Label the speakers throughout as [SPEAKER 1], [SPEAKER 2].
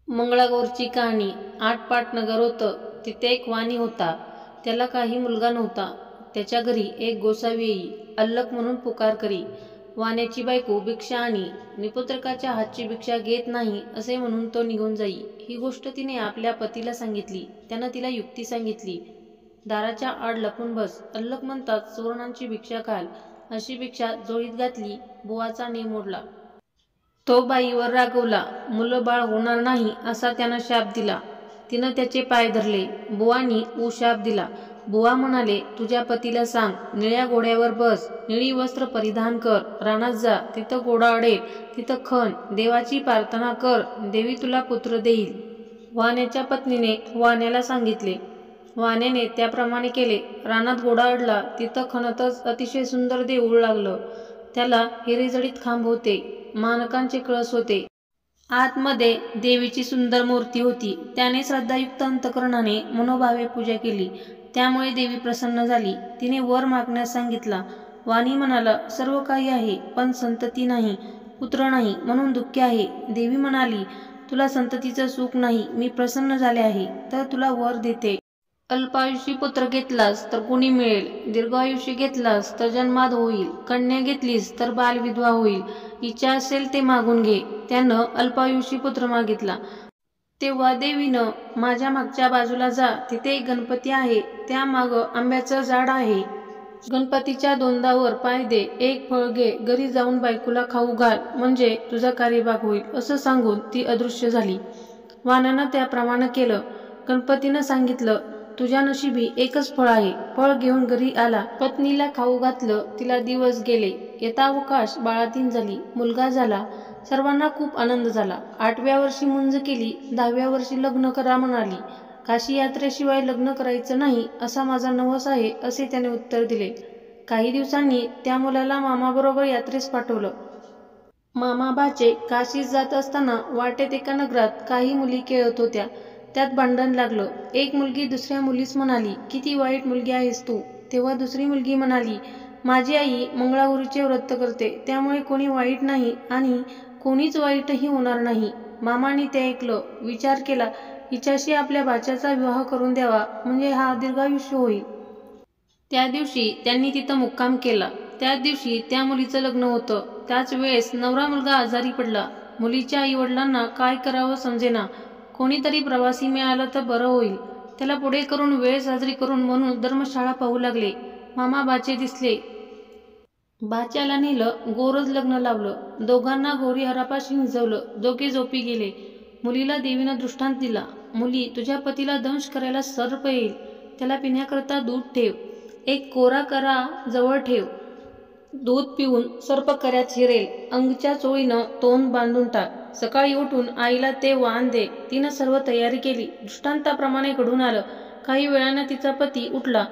[SPEAKER 1] मंगळागौरची कहाणी. आटपाट नगर होतं. तिथे एक वाणी होता. त्याला काही मुलगा नव्हता. त्याच्या घरी एक गोसावी येई, अल्लक म्हणून पुकार करी. वाण्याची बायको भिक्षा आणि निपुत्रकाच्या हातची भिक्षा घेत नाही असे म्हणून तो निघून जाई. ही गोष्ट तिने आपल्या पतीला सांगितली. त्यानं तिला युक्ती सांगितली. दाराच्या आड लपून बस. अल्लक म्हणतात सुवर्णांची भिक्षा खाल. अशी भिक्षा जोळीत घातली. बुवाचा नेम मोडला. तो बाईवर रागवला. मुलं बाळ होणार नाही असा त्यानं शाप दिला. तिनं त्याचे पाय धरले. बुवानी शाप दिला. बुवा म्हणाले, तुझ्या पतीला सांग, निळ्या घोड्यावर बस, निळी वस्त्र परिधान कर, रानात जा, तिथं घोडा अडेल तिथं खण, देवाची प्रार्थना कर, देवी तुला पुत्र देईल. वाण्याच्या पत्नीने वाण्याला सांगितले. वाण्याने त्याप्रमाणे केले. रानात घोडा अडला. तिथं खणतच अतिशय सुंदर देऊळ लागलं. त्याला हिरेजडित खांब होते. मानकांचे कळस होते. आतमध्ये देवीची सुंदर मूर्ती होती. त्याने श्रद्धायुक्त अंतकरणाने मनोभावे पूजा केली. त्यामुळे देवी प्रसन्न झाली. तिने वर मागण्यास सांगितला. वाणी म्हणाला, सर्व काही आहे, पण संतती नाही, पुत्र नाही, म्हणून दुःखी आहे. देवी म्हणाली, तुला संततीचं सुख नाही, मी प्रसन्न झाले आहे, तर तुला वर देते. अल्पायुषी पुत्र घेतलास तर कुणी मिळेल, दीर्घायुषी घेतलास तर जन्माद होईल, कन्या घेतलीस तर बालविधवा होईल. इच्छा असेल ते मागून घे. त्यानं अल्पायुषी पुत्र मागितला. तेव्हा देवीनं, माझ्या मागच्या बाजूला जा, तिथे एक गणपती आहे, त्या मागं आंब्याचं झाड आहे. गणपतीच्या दोंदावर पाय दे, एक फळ घे, घरी जाऊन बायकोला खाऊ घाल, म्हणजे तुझा कार्यभाग होईल, असं सांगून ती अदृश्य झाली. वाण्यानं त्याप्रमाणे केलं. गणपतीनं सांगितलं, तुझ्या नशिबी एकच फळ आहे. फळ घेऊन घरी आला. पत्नीला खाऊ घातलं. तिला दिवस गेले. यथावकाश बाळातीन झाली. मुलगा झाला. सर्वांना खूप आनंद झाला. 8व्या वर्षी मुंज केली. 10व्या वर्षी लग्न करा म्हणाली. काशी यात्रेशिवाय लग्न करायचं नाही असा माझा नवस आहे, असे त्याने उत्तर दिले. काही दिवसांनी त्या मुलाला मामाबरोबर यात्रेस पाठवलं. मामाबाचे काशीस जात असताना वाटेत एका नगरात काही मुली खेळत होत्या. त्यात भांडण लागलं. एक मुलगी दुसऱ्या मुलीस म्हणाली, किती वाईट मुलगी आहेस तू. तेव्हा दुसरी मुलगी म्हणाली, माझी आई मंगळागौरीचे व्रत करते, त्यामुळे कोणी वाईट नाही आणि कोणीच वाईटही होणार नाही. मामाने ते ऐकलं. विचार केला, हिच्याशी आपल्या भाच्याचा विवाह करून द्यावा, म्हणजे हा दीर्घायुष्य होईल. त्या दिवशी त्यांनी तिथं मुक्काम केला. त्याच दिवशी त्या मुलीचं लग्न होतं. त्याच वेळेस नवरा मुलगा आजारी पडला. मुलीच्या आईवडिलांना काय करावं समजेना. कोणीतरी प्रवासी मिळालं तर बरं होईल. त्याला पुढे करून वेळ साजरी करून म्हणून धर्मशाळा पाहू लागले. मामा बाचे दिसले. बाच्याला नेलं. गोरज लग्न लावलं. दोघांना गौरी हरापाशी निजवलं. दोघे झोपी गेले. मुलीला देवीनं दृष्टांत दिला. मुली, तुझ्या पतीला दंश करायला सर्प येईल. त्याला पिण्याकरता दूध ठेव. एक कोरा करा जवळ ठेव. दूध पिऊन सर्प कऱ्यात शिरेल. अंगच्या चोळीनं तोंड बांधून टाक. सकाळी उठून आईला ते वाण दे. तिनं सर्व तयारी केली. दृष्टांताप्रमाणे घडून आलं. काही वेळानं तिचा पती उठला.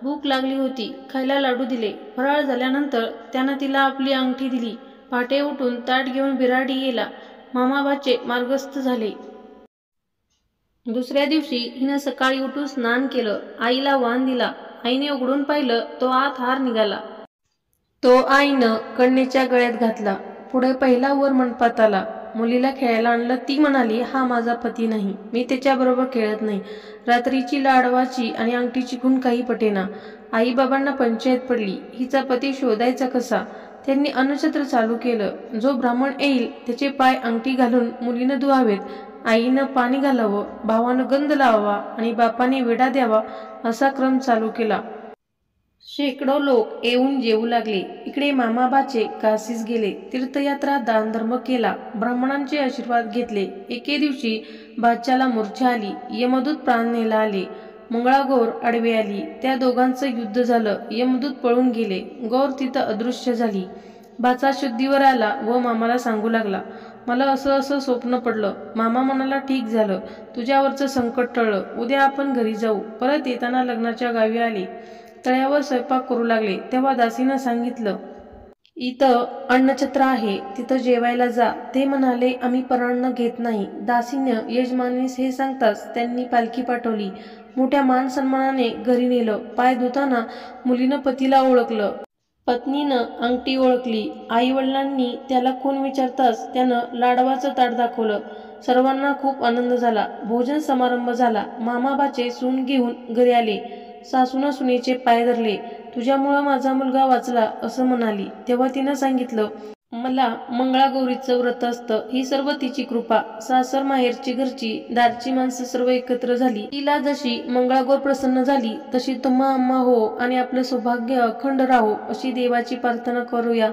[SPEAKER 1] भूक लागली होती. खायला लाडू दिले. फराळ झाल्यानंतर त्यानं तिला आपली अंगठी दिली. पहाटे उठून ताट घेऊन बिराडी गेला. मामाबाचे मार्गस्थ झाले. दुसऱ्या दिवशी हिनं सकाळी उठून स्नान केलं. आईला वाण दिला. आईने उघडून पाहिलं, तो आत हार निघाला. तो आईनं कन्येच्या गळ्यात घातला. पुढे पहिला वर मंडपात आला. मुलीला खेळायला आणलं. ती म्हणाली, हा माझा पती नाही, मी त्याच्याबरोबर खेळत नाही. रात्रीची लाडवाची आणि अंगठीची खूण काही पटेना. आईबाबांना पंचायत पडली. हिचा पती शोधायचा कसा. त्यांनी अन्नछत्र चालू केलं. जो ब्राह्मण येईल त्याचे पाय अंगठी घालून मुलीनं धुवावेत. आईनं पाणी घालावं, भावानं गंध लावावा आणि बापाने विडा द्यावा, असा क्रम चालू केला. शेकडो लोक येऊन जेवू लागले. इकडे मामाबाचे काशीस गेले. तीर्थयात्रा दानधर्म केला. ब्राह्मणांचे आशीर्वाद घेतले. एके दिवशी बाच्याला मूर्छा आली. यमदूत प्राण न्यायला आले. मंगळागौर आडवी आली. त्या दोघांचं युद्ध झालं. यमदूत पळून गेले. गौर तिथं अदृश्य झाली. बाचा शुद्धीवर आला व मामाला सांगू लागला, मला असं असं स्वप्न पडलं. मामा म्हणाला, ठीक झालं, तुझ्यावरचं संकट टळलं. उद्या आपण घरी जाऊ. परत येताना लग्नाच्या गावी आले. तळ्यावर स्वयंपाक करू लागले. तेव्हा दासीनं सांगितलं, इथं अन्नछत्र आहे, तिथं जेवायला जा. ते म्हणाले, आम्ही परान्न घेत नाही. दासीनं यजमानीस हे सांगताच त्यांनी पालखी पाठवली. मोठ्या मान सन्मानाने घरी नेलं. पाय धुताना मुलीनं पतीला ओळखलं. पत्नीनं अंगठी ओळखली. आई वडिलांनी त्याला कोण विचारताच त्यानं लाडवाचं ताट दाखवलं. सर्वांना खूप आनंद झाला. भोजन समारंभ झाला. मामाबाचे सून घेऊन घरी आले. सासूनं सुनेचे पाय धरले. तुझ्यामुळं माझा मुलगा वाचला असं म्हणाली. तेव्हा तिनं सांगितलं, मला मंगळागौरीचं व्रत असतं. ही सर्व तिची कृपा. सासर माहेरची घरची दारची माणसं सर्व एकत्र झाली. तिला जशी मंगळागौर प्रसन्न झाली तशी तुम्हा आम्हा हो आणि आपलं सौभाग्य अखंड राहो अशी देवाची प्रार्थना करूया.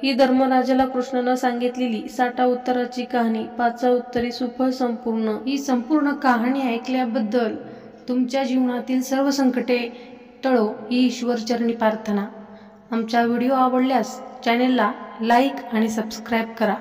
[SPEAKER 1] ही धर्मराजाला कृष्णानं सांगितलेली 60 उत्तराची कहाणी. 5 उत्तरी सुफळ संपूर्ण. ही संपूर्ण कहाणी ऐकल्याबद्दल तुमच्या जीवनातील सर्व संकटे टळो ही ईश्वरचरणी प्रार्थना. आमचा व्हिडिओ आवडल्यास चॅनेलला लाईक आणि सबस्क्राईब करा.